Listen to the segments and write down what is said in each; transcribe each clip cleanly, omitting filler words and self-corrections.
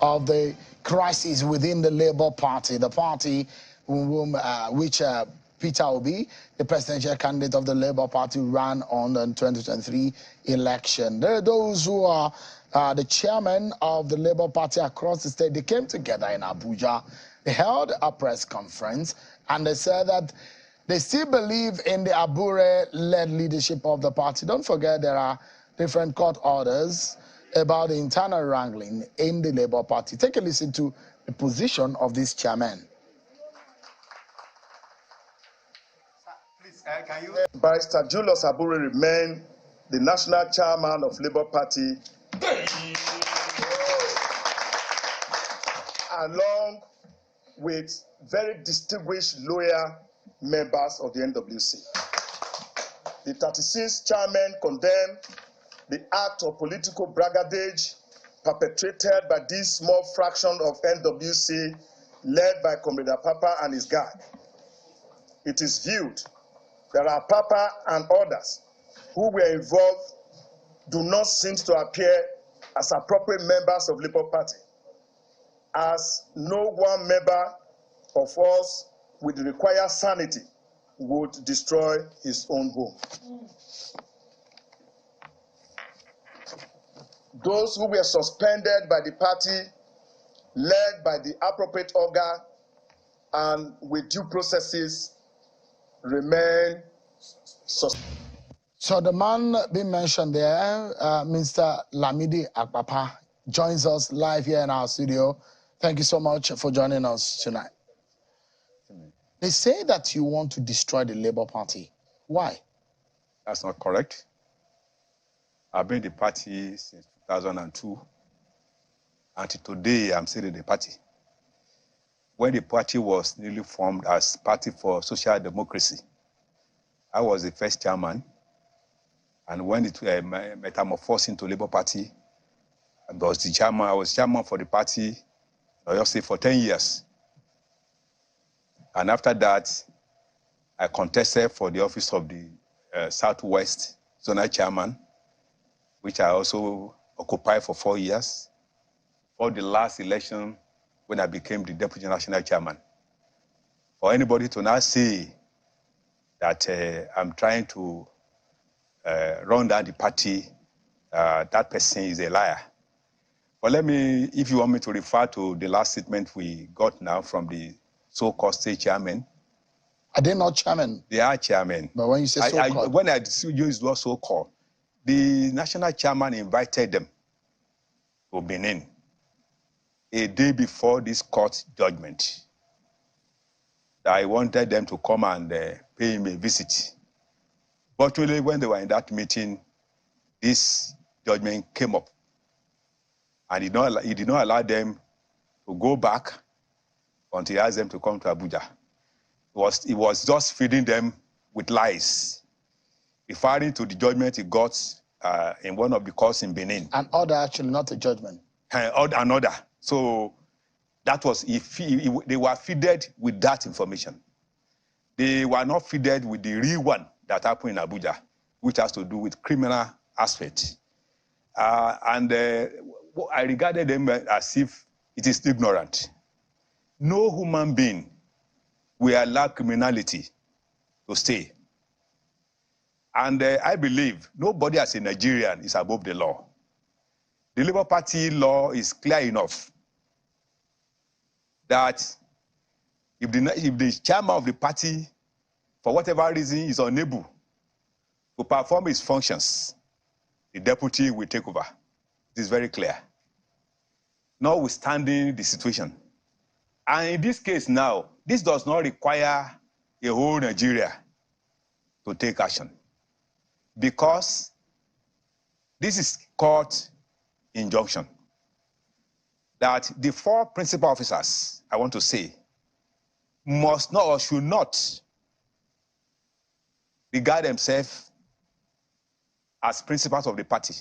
of the crisis within the Labour Party, the party which Peter Obi, the presidential candidate of the Labour Party, ran on the 2023 election. There are those who are the chairman of the Labour Party across the state. They came together in Abuja. They held a press conference, and they said that they still believe in the Abure-led leadership of the party. Don't forget there are different court orders about the internal wrangling in the Labour Party. Take a listen to the position of this chairman. Please, can you... Barrister Julius Abure remain the national chairman of Labour Party, along with very distinguished loyal members of the NWC. The 36th chairman condemned the act of political brigandage perpetrated by this small fraction of NWC led by Comrade Papa and his gang. It is viewed that Papa and others who were involved do not seem to appear as appropriate members of Labour Party, as no one member of us with the required sanity would destroy his own home. Those who were suspended by the party, led by the appropriate organ and with due processes, remain suspended. So the man being mentioned there, Mr. Lamidi Akpapa, joins us live here in our studio. Thank you so much for joining us tonight. They say that you want to destroy the Labour Party. Why? That's not correct. I've been in the party since 2002. Until today, I'm still in the party. When the party was newly formed as Party for Social Democracy, I was the first chairman. And when it metamorphosed into Labour Party, I was chairman for the party, I say for 10 years. And after that, I contested for the office of the Southwest Zonal Chairman, which I also occupied for 4 years, for the last election when I became the Deputy National Chairman. For anybody to now say that I'm trying to run down the party, that person is a liar. But let me, if you want me to refer to the last statement we got now from the so-called state chairman. Are they not chairman? They are chairman. But when you say so-called? When I use the word so-called, the national chairman invited them to Benin a day before this court judgment. I wanted them to come and pay him a visit. But really, when they were in that meeting, this judgment came up. And he did not allow them to go back until he asked them to come to Abuja. He was just feeding them with lies, referring to the judgment he got in one of the courts in Benin. An order, actually, not a judgment. An order. So that was, they were feeded with that information. They were not feeded with the real one that happened in Abuja, which has to do with criminal aspect. I regarded them as if it is ignorant. No human being will allow criminality to stay. And I believe nobody as a Nigerian is above the law. The Labour Party law is clear enough that if the chairman of the party, for whatever reason, is unable to perform his functions, the deputy will take over. It is very clear. Notwithstanding the situation. And in this case now, this does not require a whole Nigeria to take action, because this is court injunction that the 4 principal officers, I want to say, must not or should not regard themselves as principals of the party.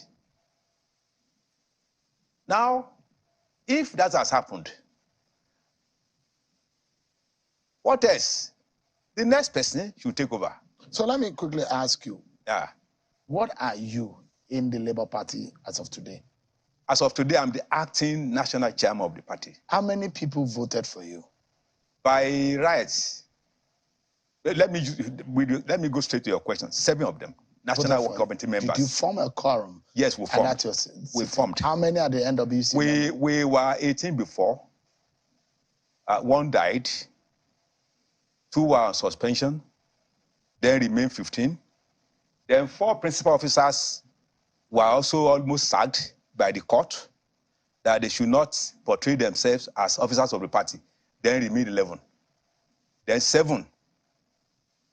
Now, if that has happened, what else? The next person should take over. So let me quickly ask you. Yeah. What are you in the Labour Party as of today? As of today, I'm the acting national chairman of the party. How many people voted for you? By rights, let me go straight to your question. 7 of them, national working committee members. Did you form a quorum? Yes, we formed. We formed. How many at the NWC? We were 18 before. 1 died. 2 were on suspension. Then remained 15. Then 4 principal officers were also almost sacked by the court that they should not portray themselves as officers of the party. Then remained 11. Then 7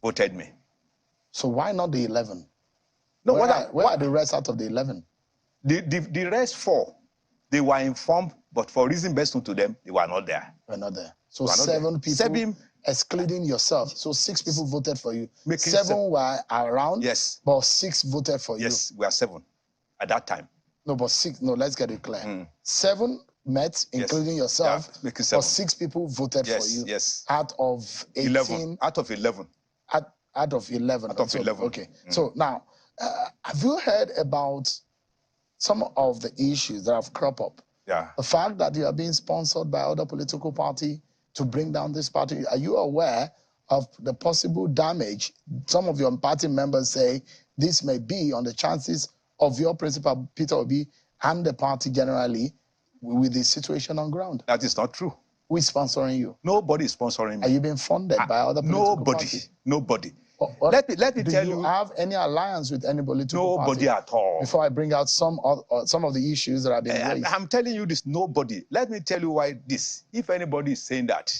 voted me. So why not the 11? No, where are the rest out of the 11? The rest 4, they were informed, but for reason best known to them, they were not there. Were not there. So 7 people, 7, excluding yourself. So 6 people voted for you. 7 were around. Yes. But 6 voted for you. Yes, we are 7 at that time. No, but 6. No, let's get it clear. 7 met, including yourself. Yeah, but 6 people voted for you. Yes. Out of 18. 11. Out of 11. Out of 11. Out of 11. Okay. So now, have you heard about some of the issues that have cropped up? Yeah. The fact that you are being sponsored by other political party to bring down this party. Are you aware of the possible damage some of your party members say this may be on the chances of your principal, Peter Obi, and the party generally with the situation on ground? That is not true. Who is sponsoring you? Nobody is sponsoring me. Are you being funded by other political parties? Nobody. Let me tell you. Do you have any alliance with any political party? Nobody at all. Before I bring out some of the issues that have been raised. I'm telling you this, nobody. Let me tell you why this. If anybody is saying that,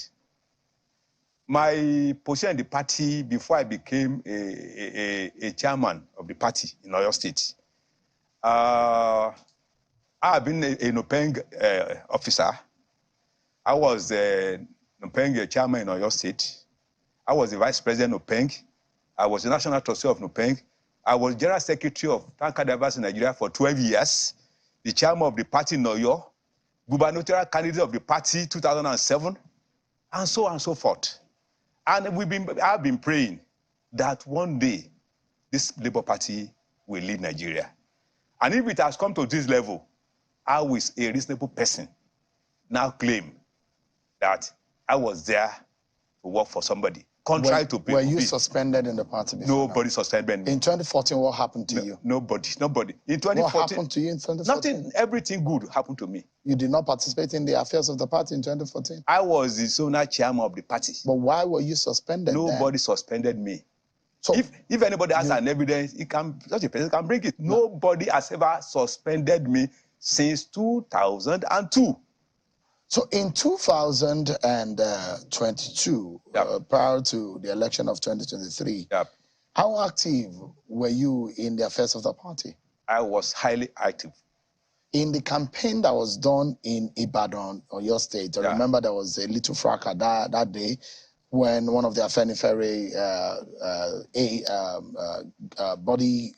my position in the party before I became a chairman of the party in Oyo State, I have been a Nupeng officer. I was Nupeng chairman in Oyo State. I was the vice president of Nupeng. I was the national trustee of Nupeng. I was general secretary of Tanka Divers in Nigeria for 12 years, the chairman of the party in Oyo, gubernatorial candidate of the party 2007, and so on and so forth. And I've been praying that one day this Labour Party will lead Nigeria. And if it has come to this level, I will, a reasonable person, now claim that I was there to work for somebody. Contrary to people. Were you suspended in the party before? Nobody suspended me. In 2014, what happened to you? Nobody. In 2014. What happened to you in 2014? Nothing, everything good happened to me. You did not participate in the affairs of the party in 2014? I was the zonal chairman of the party. But why were you suspended Nobody suspended me. So if anybody has an evidence, such a person can bring it. No. Nobody has ever suspended me since 2002. So in 2022, prior to the election of 2023, how active were you in the affairs of the party? I was highly active. In the campaign that was done in Ibadan, or your state, I remember there was a little fracas that day when one of the Afenifere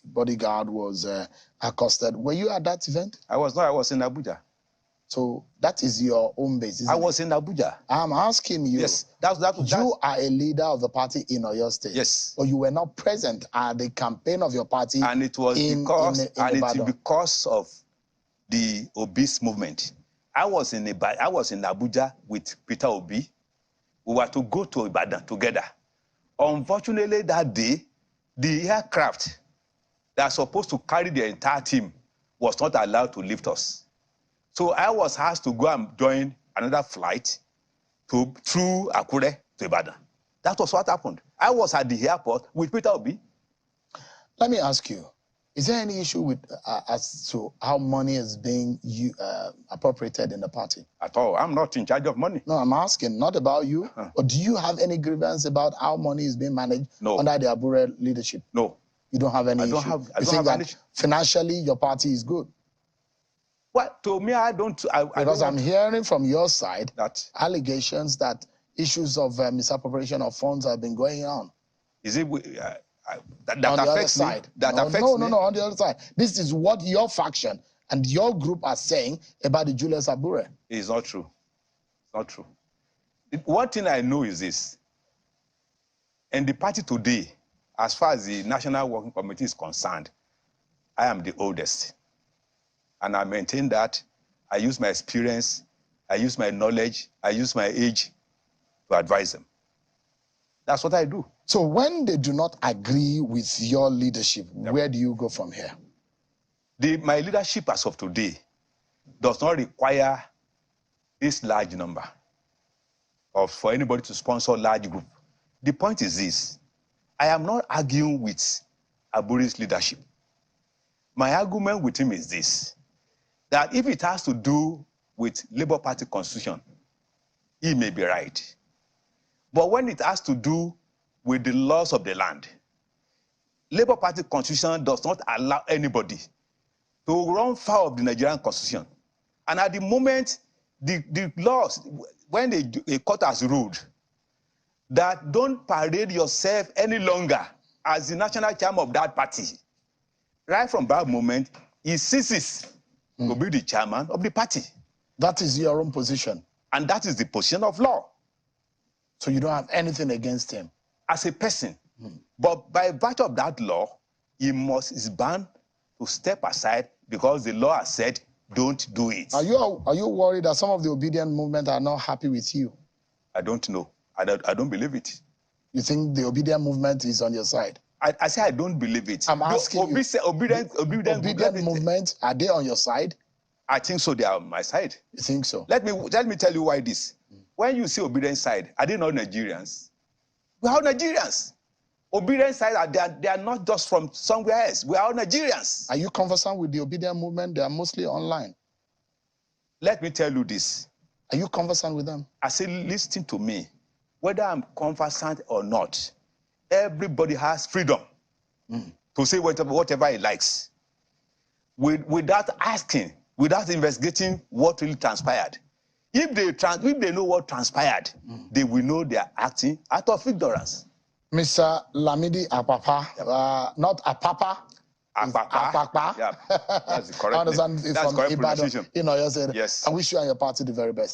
bodyguard was accosted. Were you at that event? I was not. I was in Abuja. So that is your home base, isn't it? I was in Abuja. I'm asking you. Yes, you are a leader of the party in Oyo State. Yes. But you were not present at the campaign of your party. And it was because of the obese movement. I was in Abuja with Peter Obi. We were to go to Ibadan together. Unfortunately, that day, the aircraft that was supposed to carry the entire team was not allowed to lift us. So I was asked to go and join another flight through Akure to Ibadan. That was what happened. I was at the airport with Peter Obi. Let me ask you, is there any issue with as to how money is being appropriated in the party? At all. I'm not in charge of money. No, I'm asking, not about you, but do you have any grievance about how money is being managed under the Abure leadership? No. You don't have any issue? I don't have any issue. Financially, your party is good? Well, to me, because I'm hearing from your side that allegations that issues of misappropriation of funds have been going on. Is it that on affects the other me? Side? That affects me? No, on the other side. This is what your faction and your group are saying about the Julius Abure. It's not true. It's not true. One thing I know is this. In the party today, as far as the National Working Committee is concerned, I am the oldest. And I maintain that. I use my experience, I use my knowledge, I use my age to advise them. That's what I do. So when they do not agree with your leadership, where do you go from here? My leadership as of today does not require this large number for anybody to sponsor a large group. The point is this: I am not arguing with Aburi's leadership. My argument with him is this: that if it has to do with Labour Party constitution, he may be right. But when it has to do with the laws of the land, Labour Party constitution does not allow anybody to run foul of the Nigerian constitution. And at the moment, the laws, when a court has ruled that don't parade yourself any longer as the national chairman of that party, right from that moment, he ceases to be the chairman of the party. That is your own position. And that is the position of law. So you don't have anything against him? As a person. But by virtue of that law, is bound to step aside because the law has said, don't do it. Are you worried that some of the obedient movement are not happy with you? I don't know. I don't believe it. You think the obedient movement is on your side? I say I don't believe it. I'm asking you. Obedient movement, are they on your side? I think so. They are on my side. You think so? Let me tell you why this. When you say obedient side, are they not Nigerians? We are all Nigerians. Obedient side, they are not just from somewhere else. We are all Nigerians. Are you conversant with the obedient movement? They are mostly online. Let me tell you this. Are you conversant with them? I say, listen to me. Whether I'm conversant or not, everybody has freedom to say whatever he likes. Without asking, without investigating what really transpired. If they know what transpired, they will know they are acting out of ignorance. Mr. Lamidi Apapa, not Apapa. Apapa. Yeah, that's the correct. I understand it's from Ibadan. pronunciation. You know, you said, yes. I wish you and your party the very best.